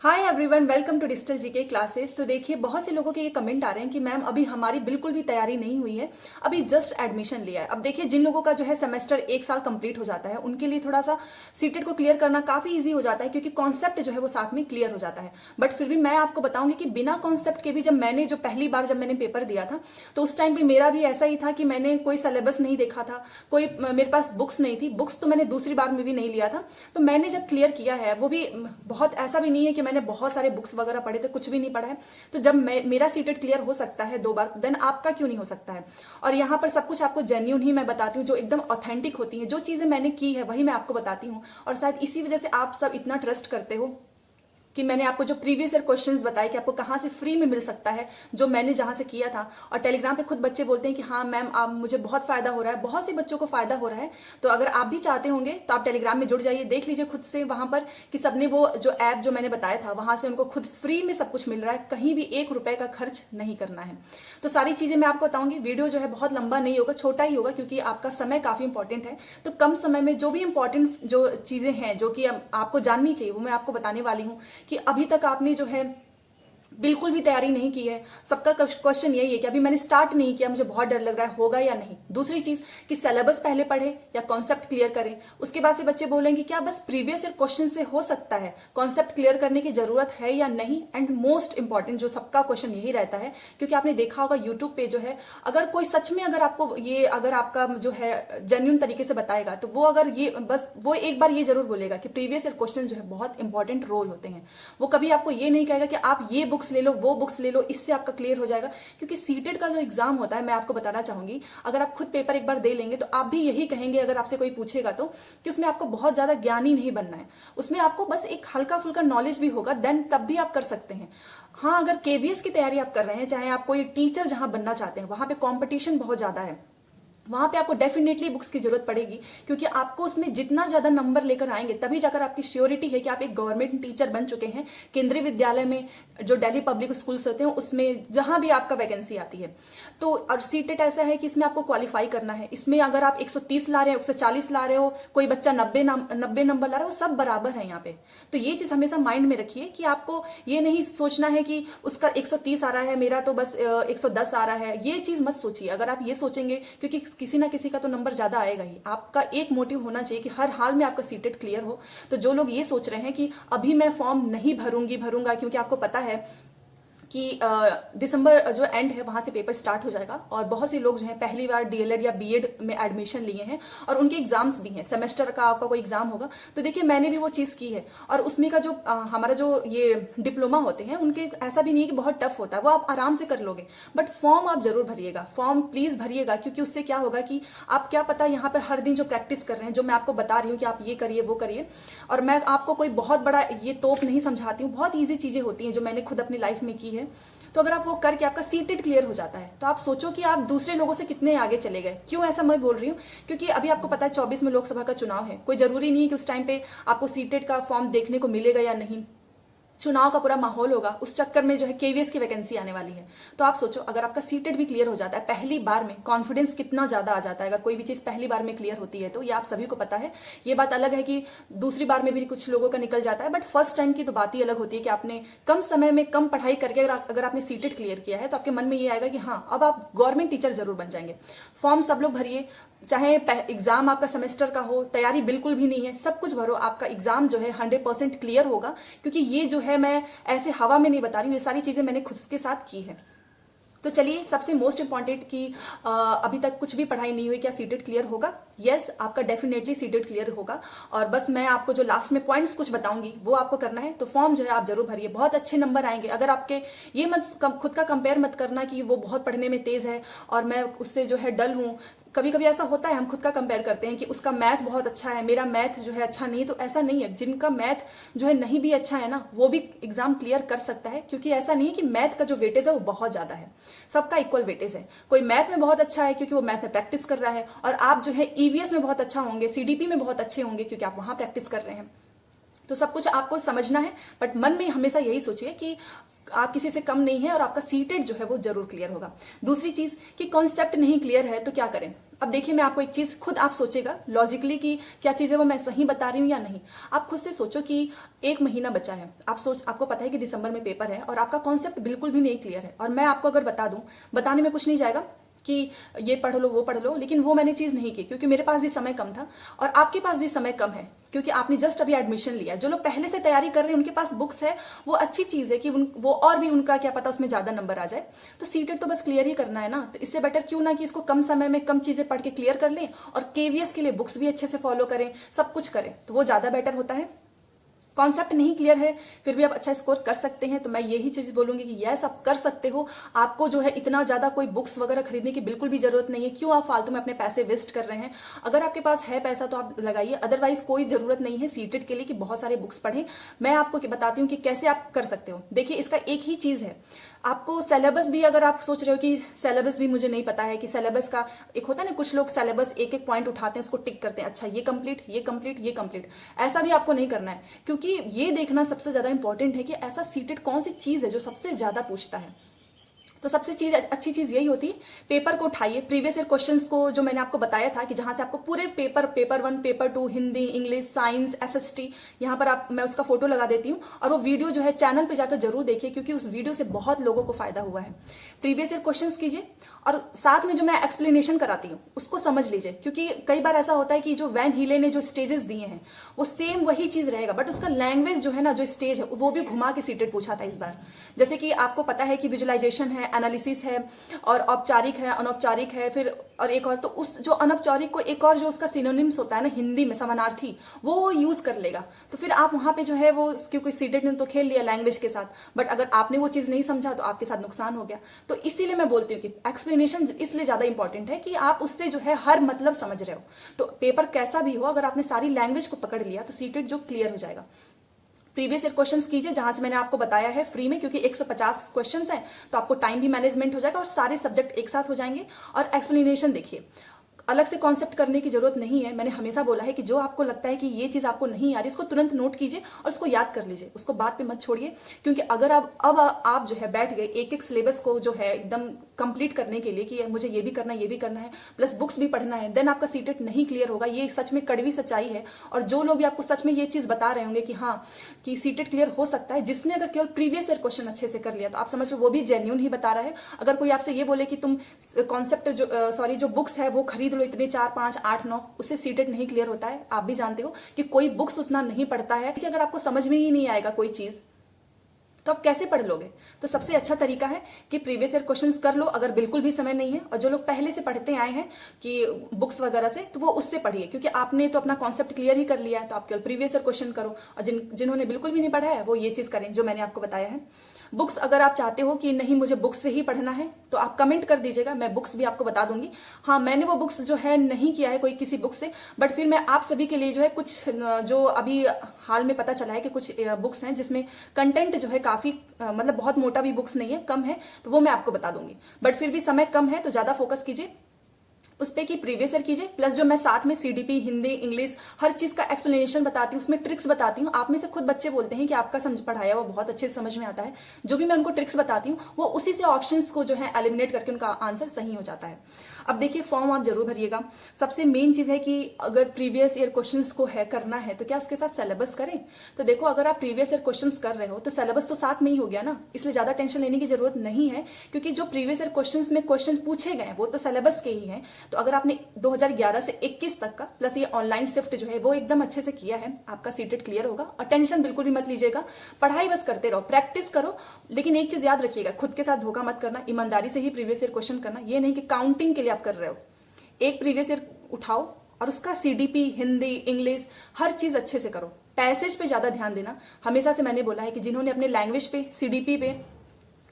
Hi everyone, welcome to digital GK classes. तो देखिए, बहुत से लोगों के ये कमेंट आ रहे हैं कि मैम अभी हमारी बिल्कुल भी तैयारी नहीं हुई है, अभी जस्ट एडमिशन लिया है। अब देखिए, जिन लोगों का जो है सेमेस्टर एक साल कंप्लीट हो जाता है उनके लिए थोड़ा सा सीटेट को क्लियर करना काफी इजी हो जाता है, क्योंकि कॉन्सेप्ट जो है वो साथ में क्लियर हो जाता है। बट फिर भी मैं आपको बताऊंगी कि बिना कॉन्सेप्ट के भी जब पहली बार जब मैंने पेपर दिया था तो उस टाइम पे मेरा भी ऐसा ही था कि मैंने कोई सिलेबस नहीं देखा था, कोई मेरे पास बुक्स नहीं थी। बुक्स तो मैंने दूसरी बार में भी नहीं लिया था। तो मैंने जब क्लियर किया है, वो भी बहुत ऐसा भी नहीं है कि मैंने बहुत सारे बुक्स वगैरह पढ़े थे, कुछ भी नहीं पढ़ा है। तो जब मेरा सीटेट क्लियर हो सकता है 2 बार, देन आपका क्यों नहीं हो सकता है। और यहाँ पर सब कुछ आपको जेन्यून ही मैं बताती हूँ, जो एकदम ऑथेंटिक होती है। जो चीजें मैंने की है वही मैं आपको बताती हूँ, और शायद इसी वजह से आप सब इतना ट्रस्ट करते हो कि मैंने आपको जो प्रीवियस ईयर क्वेश्चंस बताए कि आपको कहाँ से फ्री में मिल सकता है, जो मैंने जहां से किया था। और टेलीग्राम पे खुद बच्चे बोलते हैं कि हाँ मैम, आप मुझे बहुत फायदा हो रहा है, बहुत से बच्चों को फायदा हो रहा है। तो अगर आप भी चाहते होंगे तो आप टेलीग्राम में जुड़ जाइए, देख लीजिए खुद से वहां पर कि सबने वो जो ऐप जो मैंने बताया था वहां से उनको खुद फ्री में सब कुछ मिल रहा है, कहीं भी 1 रुपए का खर्च नहीं करना है। तो सारी चीजें मैं आपको बताऊंगी। वीडियो जो है बहुत लंबा नहीं होगा, छोटा ही होगा, क्योंकि आपका समय काफी इंपॉर्टेंट है। तो कम समय में जो भी इंपॉर्टेंट जो चीजें हैं जो कि आपको जाननी चाहिए वो मैं आपको बताने वाली हूँ। कि अभी तक आपने जो है बिल्कुल भी तैयारी नहीं की है, सबका क्वेश्चन यही है कि अभी मैंने स्टार्ट नहीं किया, मुझे बहुत डर लग रहा है, होगा या नहीं। दूसरी चीज कि सिलेबस पहले पढ़े या कॉन्सेप्ट क्लियर करें। उसके बाद से बच्चे बोलेंगे क्या बस प्रीवियस ईयर क्वेश्चन से हो सकता है, कॉन्सेप्ट क्लियर करने की जरूरत है या नहीं। एंड मोस्ट इंपॉर्टेंट जो सबका क्वेश्चन यही रहता है, क्योंकि आपने देखा होगा यूट्यूब पे जो है, अगर कोई सच में अगर आपको ये अगर आपका जो है जेन्युइन तरीके से बताएगा तो वो अगर ये बस वो एक बार ये जरूर बोलेगा कि प्रीवियस ईयर क्वेश्चन जो है बहुत इंपॉर्टेंट रोल होते हैं। वो कभी आपको ये नहीं कहेगा कि आप ये बुक्स ले लो, वो बुक्स ले लो, इससे आपका क्लियर हो जाएगा। क्योंकि सीटेट का जो एग्जाम होता है, मैं आपको बताना चाहूंगी, अगर आप खुद पेपर एक बार दे लेंगे तो आप भी यही कहेंगे, अगर आपसे कोई पूछेगा तो, कि उसमें आपको बहुत ज्यादा ज्ञानी नहीं बनना है, उसमें आपको बस एक हल्का फुल्का नॉलेज भी होगा, देन तब भी आप कर सकते हैं। हाँ, अगर केवीएस की तैयारी आप कर रहे हैं, चाहे आप कोई टीचर जहां बनना चाहते हैं, वहां पे कॉम्पिटिशन बहुत ज्यादा है, वहां पे आपको डेफिनेटली बुक्स की जरूरत पड़ेगी। क्योंकि आपको उसमें जितना ज्यादा नंबर लेकर आएंगे तभी जाकर आपकी श्योरिटी है कि आप एक गवर्नमेंट टीचर बन चुके हैं। केंद्रीय विद्यालय में, जो दिल्ली पब्लिक स्कूल्स होते हैं, उसमें जहां भी आपका वैकेंसी आती है। तो और सीटेट ऐसा है कि इसमें आपको क्वालिफाई करना है। इसमें अगर आप 130 ला रहे हो, 140 ला रहे हो, कोई बच्चा 90 नंबर ला रहा हो, सब बराबर है यहाँ पे। तो ये चीज हमेशा माइंड में रखिए कि आपको ये नहीं सोचना है कि उसका 130 आ रहा है, मेरा तो बस 110 आ रहा है। ये चीज मत सोचिए। अगर आप ये सोचेंगे, क्योंकि किसी ना किसी का तो नंबर ज्यादा आएगा ही, आपका एक मोटिव होना चाहिए कि हर हाल में आपका सीटेट क्लियर हो। तो जो लोग ये सोच रहे हैं कि अभी मैं फॉर्म नहीं भरूंगा, क्योंकि आपको पता है कि दिसंबर जो एंड है वहां से पेपर स्टार्ट हो जाएगा, और बहुत से लोग जो है पहली बार डीएलएड या बीएड में एडमिशन लिए हैं और उनके एग्जाम्स भी हैं, सेमेस्टर का आपका कोई एग्जाम होगा। तो देखिए, मैंने भी वो चीज की है, और उसमें का जो हमारा जो ये डिप्लोमा होते हैं उनके ऐसा भी नहीं है कि बहुत टफ होता है, वो आप आराम से कर लोगे। बट फॉर्म आप जरूर भरिएगा, फॉर्म प्लीज भरिएगा, क्योंकि उससे क्या होगा कि आप क्या पता यहाँ पर हर दिन जो प्रैक्टिस कर रहे हैं, जो मैं आपको बता रही हूँ कि आप ये करिए वो करिए, और मैं आपको कोई बहुत बड़ा ये तोप नहीं समझाती हूँ, बहुत ईजी चीजें होती हैं जो मैंने खुद अपनी लाइफ में की है। तो अगर आप वो करके आपका सीटेट क्लियर हो जाता है तो आप सोचो कि आप दूसरे लोगों से कितने आगे चले गए। क्यों ऐसा मैं बोल रही हूँ, क्योंकि अभी आपको पता है 24 में लोकसभा का चुनाव है। कोई जरूरी नहीं है कि उस टाइम पे आपको सीटेट का फॉर्म देखने को मिलेगा या नहीं, चुनाव का पूरा माहौल होगा, उस चक्कर में जो है केवीएस की वैकेंसी आने वाली है। तो आप सोचो, अगर आपका सीटेट भी क्लियर हो जाता है पहली बार में, कॉन्फिडेंस कितना ज्यादा आ जाता है। अगर कोई भी चीज पहली बार में क्लियर होती है तो ये आप सभी को पता है। ये बात अलग है कि दूसरी बार में भी कुछ लोगों का निकल जाता है, बट फर्स्ट टाइम की तो बात ही अलग होती है कि आपने कम समय में कम पढ़ाई करके अगर आपने सीटेट क्लियर किया है तो आपके मन में ये आएगा कि हाँ, अब आप गवर्नमेंट टीचर जरूर बन जाएंगे। फॉर्म सब लोग भरिए, चाहे एग्जाम आपका सेमेस्टर का हो, तैयारी बिल्कुल भी नहीं है, सब कुछ भरो, आपका एग्जाम जो है 100% क्लियर होगा। क्योंकि ये जो है मैं ऐसे हवा में नहीं बता रही हूँ, ये सारी चीजें मैंने खुद के साथ की है। तो चलिए, सबसे मोस्ट इंपॉर्टेंट कि अभी तक कुछ भी पढ़ाई नहीं हुई, क्या सीटेट क्लियर होगा? यस, आपका डेफिनेटली सीटेट क्लियर होगा। और बस मैं आपको जो लास्ट में पॉइंट्स कुछ बताऊंगी वो आपको करना है। तो फॉर्म जो है आप जरूर भरिए, बहुत अच्छे नंबर आएंगे। अगर आपके ये मत खुद का कंपेयर मत करना कि वो बहुत पढ़ने में तेज है और मैं उससे जो है डल हूं। कभी कभी ऐसा होता है, हम खुद का कंपेयर करते हैं कि उसका मैथ बहुत अच्छा है, मेरा मैथ जो है अच्छा नहीं। तो ऐसा नहीं है, जिनका मैथ जो है नहीं भी अच्छा है ना, वो भी एग्जाम क्लियर कर सकता है। क्योंकि ऐसा नहीं है कि मैथ का जो वेटेज है वो बहुत ज्यादा है, सबका इक्वल वेटेज है। कोई मैथ में बहुत अच्छा है क्योंकि वो मैथ में प्रैक्टिस कर रहा है, और आप जो है ईवीएस में बहुत अच्छा होंगे, सीडीपी में बहुत अच्छे होंगे क्योंकि आप वहां प्रैक्टिस कर रहे हैं। तो सब कुछ आपको समझना है, बट मन में हमेशा यही सोचिए कि आप किसी से कम नहीं है और आपका सीटेट जो है वो जरूर क्लियर होगा। दूसरी चीज कि कॉन्सेप्ट नहीं क्लियर है तो क्या करें। अब देखिए, मैं आपको एक चीज, खुद आप सोचेगा लॉजिकली कि क्या चीज है वो मैं सही बता रही हूँ या नहीं। आप खुद से सोचो कि 1 महीना बचा है, आपको पता है कि दिसंबर में पेपर है और आपका कॉन्सेप्ट बिल्कुल भी नहीं क्लियर है, और मैं आपको अगर बता दूं, बताने में कुछ नहीं जाएगा कि ये पढ़ लो वो पढ़ लो, लेकिन वो मैंने चीज नहीं की क्योंकि मेरे पास भी समय कम था और आपके पास भी समय कम है क्योंकि आपने जस्ट अभी एडमिशन लिया। जो लोग पहले से तैयारी कर रहे हैं उनके पास बुक्स है, वो अच्छी चीज है कि वो और भी उनका क्या पता उसमें ज्यादा नंबर आ जाए। तो सीटेट तो बस क्लियर ही करना है ना, तो इससे बेटर क्यों ना कि इसको कम समय में कम चीजें पढ़ के क्लियर कर लें और केवीएस के लिए बुक्स भी अच्छे से फॉलो करें, सब कुछ करें, तो वो ज्यादा बेटर होता है। कॉन्सेप्ट नहीं क्लियर है फिर भी आप अच्छा स्कोर कर सकते हैं, तो मैं यही चीज बोलूंगी कि यस आप कर सकते हो। आपको जो है इतना ज्यादा कोई बुक्स वगैरह खरीदने की बिल्कुल भी जरूरत नहीं है। क्यों आप फालतू में अपने पैसे वेस्ट कर रहे हैं? अगर आपके पास है पैसा तो आप लगाइए, अदरवाइज कोई जरूरत नहीं है सीटेट के लिए कि बहुत सारे बुक्स पढ़ें। मैं आपको बताती हूँ कि कैसे आप कर सकते हो। देखिए, इसका एक ही चीज है, आपको सिलेबस भी, अगर आप सोच रहे हो कि सिलेबस भी मुझे नहीं पता है, कि सिलेबस का एक होता है ना, कुछ लोग सिलेबस एक एक पॉइंट उठाते हैं, उसको टिक करते हैं, अच्छा ये कंप्लीट ये कंप्लीट ये कंप्लीट, ऐसा भी आपको नहीं करना है। क्योंकि ये देखना सबसे ज्यादा इंपॉर्टेंट है कि ऐसा सीटेट कौन सी चीज है जो सबसे ज्यादा पूछता है। तो सबसे अच्छी चीज यही होती है, पेपर को उठाइए, प्रीवियस ईयर क्वेश्चंस को, जो मैंने आपको बताया था कि जहां से आपको पूरे paper 1 paper 2 Hindi English science SST, यहां पर मैं उसका फोटो लगा देती हूँ, और वो वीडियो जो है चैनल पे जाकर जरूर देखिए क्योंकि उस वीडियो से बहुत लोगों को फायदा हुआ है। प्रीवियस ईयर क्वेश्चंस कीजिए और साथ में जो मैं एक्सप्लेनेशन कराती हूँ उसको समझ लीजिए, क्योंकि कई बार ऐसा होता है कि जो वैन हीले ने जो स्टेजेस दिए हैं वो सेम वही चीज रहेगा, बट उसका लैंग्वेज जो है ना, जो स्टेज है वो भी घुमा के सीटेट पूछा था इस बार। जैसे कि आपको पता है कि विजुअलाइजेशन है, एनालिसिस है, और औपचारिक है, अनौपचारिक है, फिर और एक और, तो उस जो अनौपचारिक को एक और जो उसका सिनोनिम्स होता है ना हिंदी में समानार्थी, वो यूज कर लेगा। तो फिर आप वहां पे जो है वो, क्योंकि सीटेट ने तो खेल लिया लैंग्वेज के साथ, बट अगर आपने वो चीज नहीं समझा तो आपके साथ नुकसान हो गया। तो इसीलिए मैं बोलती हूँ कि एक्सप्लेनेशन इसलिए ज्यादा इंपॉर्टेंट है कि आप उससे जो है हर मतलब समझ रहे हो। तो पेपर कैसा भी हो, अगर आपने सारी लैंग्वेज को पकड़ लिया तो सीटेट जो क्लियर हो जाएगा। प्रीवियस ईयर क्वेश्चंस कीजिए जहां से मैंने आपको बताया है फ्री में, क्योंकि 150 क्वेश्चंस हैं, तो आपको टाइम भी मैनेजमेंट हो जाएगा और सारे सब्जेक्ट एक साथ हो जाएंगे। और एक्सप्लेनेशन देखिए, अलग से कॉन्सेप्ट करने की जरूरत नहीं है। मैंने हमेशा बोला है कि जो आपको लगता है कि ये चीज आपको नहीं आ रही, इसको तुरंत नोट कीजिए और उसको याद कर लीजिए, उसको बात पे मत छोड़िए। क्योंकि अगर आप जो है बैठ गए एक एक सिलेबस को जो है एकदम कंप्लीट करने के लिए कि मुझे ये भी करना है ये भी करना है प्लस बुक्स भी पढ़ना है, देन आपका सीटेट नहीं क्लियर होगा। ये सच में कड़वी सच्चाई है। और जो लोग भी आपको सच में ये चीज बता रहे होंगे कि हाँ कि सीटेट क्लियर हो सकता है, जिसने अगर केवल प्रीवियस ईयर क्वेश्चन अच्छे से कर लिया, तो आप समझ लो वो भी जेन्यून ही बता रहा है। अगर कोई आपसे ये बोले कि तुम कॉन्सेप्ट जो बुक्स है वो खरीद लो इतने 4 5 8 9, उससे सीटेट नहीं क्लियर होता है। आप भी जानते हो कि कोई बुक्स उतना नहीं पढ़ता है कि अगर आपको समझ में ही नहीं आएगा कोई चीज तो आप कैसे पढ़ लोगे। तो सबसे अच्छा तरीका है कि प्रीवियस ईयर क्वेश्चंस कर लो अगर बिल्कुल भी समय नहीं है, और जो लोग पहले से पढ़ते आए हैं कि बुक्स वगैरह से, तो वो उससे पढ़िए, क्योंकि आपने तो अपना कॉन्सेप्ट क्लियर ही कर लिया है। तो आप केवल प्रीवियस ईयर क्वेश्चन करो, और जिन्होंने बिल्कुल भी नहीं पढ़ा है वो ये चीज करें जो मैंने आपको बताया है। बुक्स अगर आप चाहते हो कि नहीं मुझे बुक्स से ही पढ़ना है तो आप कमेंट कर दीजिएगा, मैं बुक्स भी आपको बता दूंगी। हाँ, मैंने वो बुक्स जो है नहीं किया है कोई किसी बुक से, बट फिर मैं आप सभी के लिए जो है कुछ जो अभी हाल में पता चला है कि कुछ बुक्स हैं जिसमें कंटेंट जो है काफी मतलब बहुत मोटा भी बुक्स नहीं है, कम है, तो वो मैं आपको बता दूंगी। बट फिर भी समय कम है तो ज्यादा फोकस कीजिए उस पे कि प्रीवियस ईयर कीजिए, प्लस जो मैं साथ में सीडीपी हिंदी इंग्लिश हर चीज का एक्सप्लेनेशन बताती हूँ, उसमें ट्रिक्स बताती हूँ। आप में से खुद बच्चे बोलते हैं कि आपका समझ पढ़ाया वो बहुत अच्छे से समझ में आता है। जो भी मैं उनको ट्रिक्स बताती हूँ वो उसी से ऑप्शंस को जो है एलिमिनेट करके उनका आंसर सही हो जाता है। अब देखिए, फॉर्म आप जरूर भरिएगा। सबसे मेन चीज है कि अगर प्रीवियस ईयर क्वेश्चंस को है करना है तो क्या उसके साथ सिलेबस करें। तो देखो, अगर आप प्रीवियस ईयर क्वेश्चंस कर रहे हो तो सिलेबस तो साथ में ही हो गया ना, इसलिए ज्यादा टेंशन लेने की जरूरत नहीं है, क्योंकि जो प्रीवियस ईयर क्वेश्चंस में क्वेश्चन पूछे गए वो तो सिलेबस के ही हैं। तो अगर आपने 2011 से 21 तक का प्लस ये ऑनलाइन शिफ्ट जो है वो एकदम अच्छे से किया है, आपका सीटेट क्लियर होगा। और टेंशन बिल्कुल भी मत लीजिएगा, पढ़ाई बस करते रहो, प्रैक्टिस करो। लेकिन एक चीज याद रखिएगा, खुद के साथ धोखा मत करना, ईमानदारी से ही प्रीवियस ईयर क्वेश्चन करना। ये नहीं कि काउंटिंग के लिए आप कर रहे हो। एक प्रीवियस ईयर उठाओ और उसका सीडीपी हिंदी इंग्लिश हर चीज अच्छे से करो। पैसेज पे ज्यादा ध्यान देना। हमेशा से मैंने बोला है कि जिन्होंने अपने लैंग्वेज पे सीडीपी पे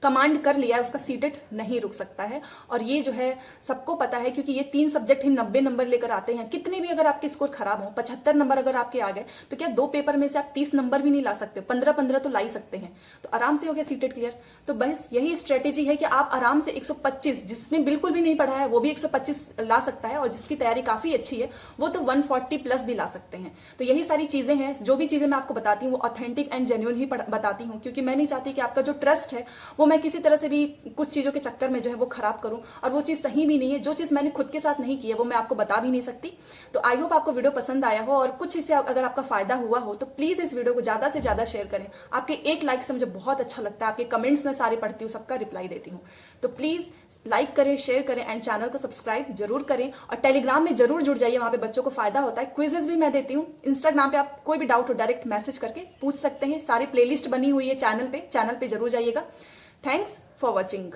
कमांड कर लिया है उसका सीटेट नहीं रुक सकता है। और ये जो है सबको पता है, क्योंकि ये 3 सब्जेक्ट ही 90 नंबर लेकर आते हैं। कितने भी अगर आपके स्कोर खराब हो, 75 नंबर अगर आपके आ गए, तो क्या 2 पेपर में से आप 30 नंबर भी नहीं ला सकते? 15-15 तो ला ही सकते हैं। तो आराम से हो गया सीटेट क्लियर। तो बस यही स्ट्रेटेजी है कि आप आराम से 125, जिसने बिल्कुल भी नहीं पढ़ा है वो भी 125 ला सकता है, और जिसकी तैयारी काफी अच्छी है वो तो 140 प्लस भी ला सकते हैं। तो यही सारी चीजें हैं। जो भी चीजें मैं आपको बताती हूँ वो ऑथेंटिक एंड जेन्युइन ही बताती हूँ, क्योंकि मैं नहीं चाहती कि आपका जो ट्रस्ट है वो मैं किसी तरह से भी कुछ चीजों के चक्कर में जो है वो खराब करूं, और वो चीज सही भी नहीं है। जो चीज मैंने खुद के साथ नहीं की है वो मैं आपको बता भी नहीं सकती। तो आई होप आपको वीडियो पसंद आया हो, और कुछ इससे अगर आपका फायदा हुआ हो तो प्लीज इस वीडियो को ज्यादा से ज्यादा शेयर करें। आपके एक लाइक से मुझे बहुत अच्छा लगता है, आपके कमेंट्स मैं सारे पढ़ती हूँ, सबका रिप्लाई देती हूँ। तो प्लीज लाइक करें, शेयर करें एंड चैनल को सब्सक्राइब जरूर करें, और टेलीग्राम में जरूर जुड़ जाइए, वहां पे बच्चों को फायदा होता है। क्विजेस भी मैं देती हूँ। इंस्टाग्राम पे आप कोई भी डाउट हो डायरेक्ट मैसेज करके पूछ सकते हैं। सारी प्लेलिस्ट बनी हुई है चैनल पे जरूर जाइएगा। Thanks for watching.